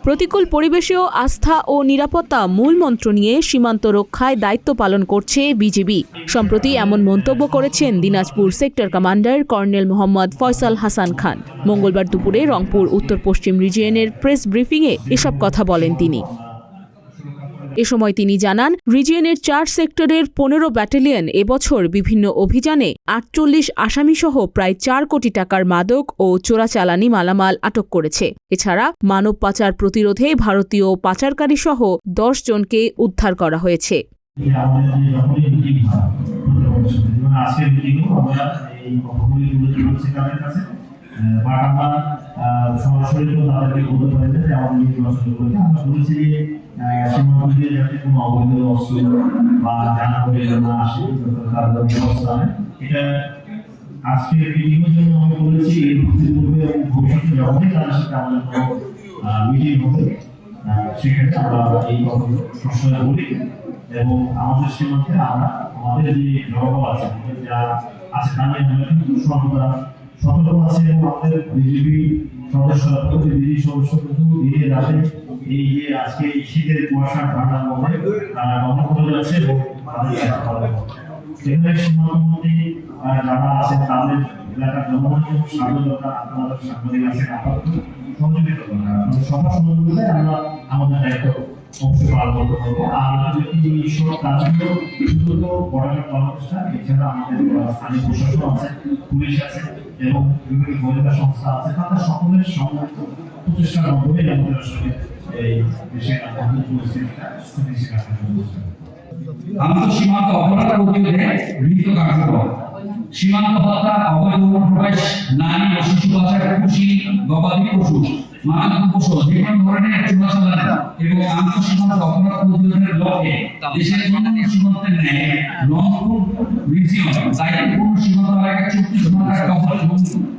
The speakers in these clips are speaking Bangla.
প্রতিকূল পরিবেশেও আস্থা ও নিরাপত্তা মূল মন্ত্র নিয়ে সীমান্ত রক্ষায় দায়িত্ব পালন করছে বিজিবি। সম্প্রতি এমন মন্তব্য করেছেন Dinajpur sector commander colonel Mohammad Faisal Hasan Khan. মঙ্গলবার দুপুরে রংপুর উত্তর পশ্চিম রিজিয়নের প্রেস ব্রিফিংয়ে এসব কথা বলেন তিনি। এ সময় তিনি জানান, রিজিয়নের ৪ সেক্টরের ১৫ ব্যাটালিয়ন এবছর বিভিন্ন অভিযানে ৪৮ আসামিসহ প্রায় ৪ কোটি টাকার মাদক ও চোরাচালানি মালামাল আটক করেছে। এছাড়া মানব পাচার প্রতিরোধে ভারতীয় পাচারকারীসহ ১০ জনকে উদ্ধার করা হয়েছে। সরাসরি তাদেরকে বলতে পারি যে আমাদের নির্বাচন করে আমরা বলেছি যে সীমান্তে যাতে কোনো অবৈধ অস্ত্র বা যানবাহন না আসে তার ব্যবস্থা হয়। এটা আজকে মিটিংয়ের জন্য আমি বলেছি এর পূর্বে এবং ভবিষ্যতে যখনই তাদের সাথে আমাদের কোনো মিটিং হবে সেক্ষেত্রে আমরা এই কথাগুলো সবসময় বলি এবং আমাদের সীমান্তে আমরা আমাদের যে জনবল আছে যা আছে তা নিয়ে আমরা কিন্তু সর্বদা সতর্ক আছে এবং আমাদের বিজেপি সদস্যরা বিজেপি সদস্য কিন্তু দিনে রাতে এই যে আজকে শীতের কুয়াশার ঠান্ডার মধ্যে তারা দমন করে যাচ্ছে এবং এখানে সীমান্তবর্তী যারা আছেন তাদের এলাকার জনগণকে স্বাধীনতা আপনারা সাংবাদিক আছেন আপাতত সহযোগিতা করেন সবার সহযোগিতায় আমরা আমাদের দায়িত্ব অবশ্যই পালন করতে পারবো। আর এই সব কাজগুলো শুধু তো বর্ডার কর্মকর্তা এছাড়া আমাদের স্থানীয় প্রশাসন আছে, পুলিশ আছে এবং বিভিন্ন গোয়েন্দা সংস্থা আছে, তাদের সকলের সম্মিলিত প্রচেষ্টার মাধ্যমে আমাদের আসলে এই দেশের পরিস্থিতিটা স্থিতিশীল রাখার চেষ্টা করব। আন্তঃসীমান্ত অপরাধ প্রতিরোধে গৃহীত কার্যক্রম, সীমান্ত হত্যা, অবৈধ অনুপ্রবেশ, নারী ও শিশু পাচার, কৃষি, গবাদি পশু, মাদক পশু, বিভিন্ন ধরনের চোরাচালানি এবং আন্তঃসীমান্ত অপরাধ প্রতিরোধের লক্ষ্যে দেশের অন্যান্য সীমান্তের ন্যায় রংপুর রিজিয়ন দায়িত্বপূর্ণ সীমান্ত এলাকায় ৩৪ ঘন্টার টহল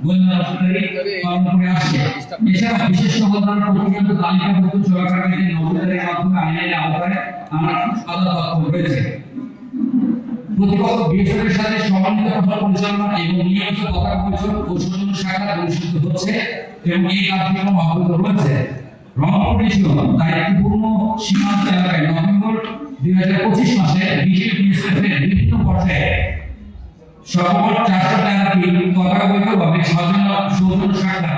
গোয়েন্দা নজরদারি পালন করে আসছে। এছাড়া বিশেষ নজরদারি প্রতিনিয়ত তালিকাভুক্ত চোরাকারীদের নজরদারির মাধ্যমে আইনের আওতায় আনার সাদা তথ্য রয়েছে। প্রতিপক্ষ বিএসএফের সাথে সমন্বিত পরিচালনা এবং নিয়মিত পতাকা পরিচালনা ও সৈন্য শাখা অনুষ্ঠিত হচ্ছে এবং এই কার্যক্রম অব্যাহত রয়েছে। রংপুর রিজিয়ন দায়িত্বপূর্ণ সীমান্ত এলাকায় নভেম্বর ২০২৫ মাসে বিজেপি বিএসএফের বিভিন্ন পর্যায়ে সর্বমোট ৪১৩টি তথাকথিতভাবে স্বাধীন সৈন্য শাখা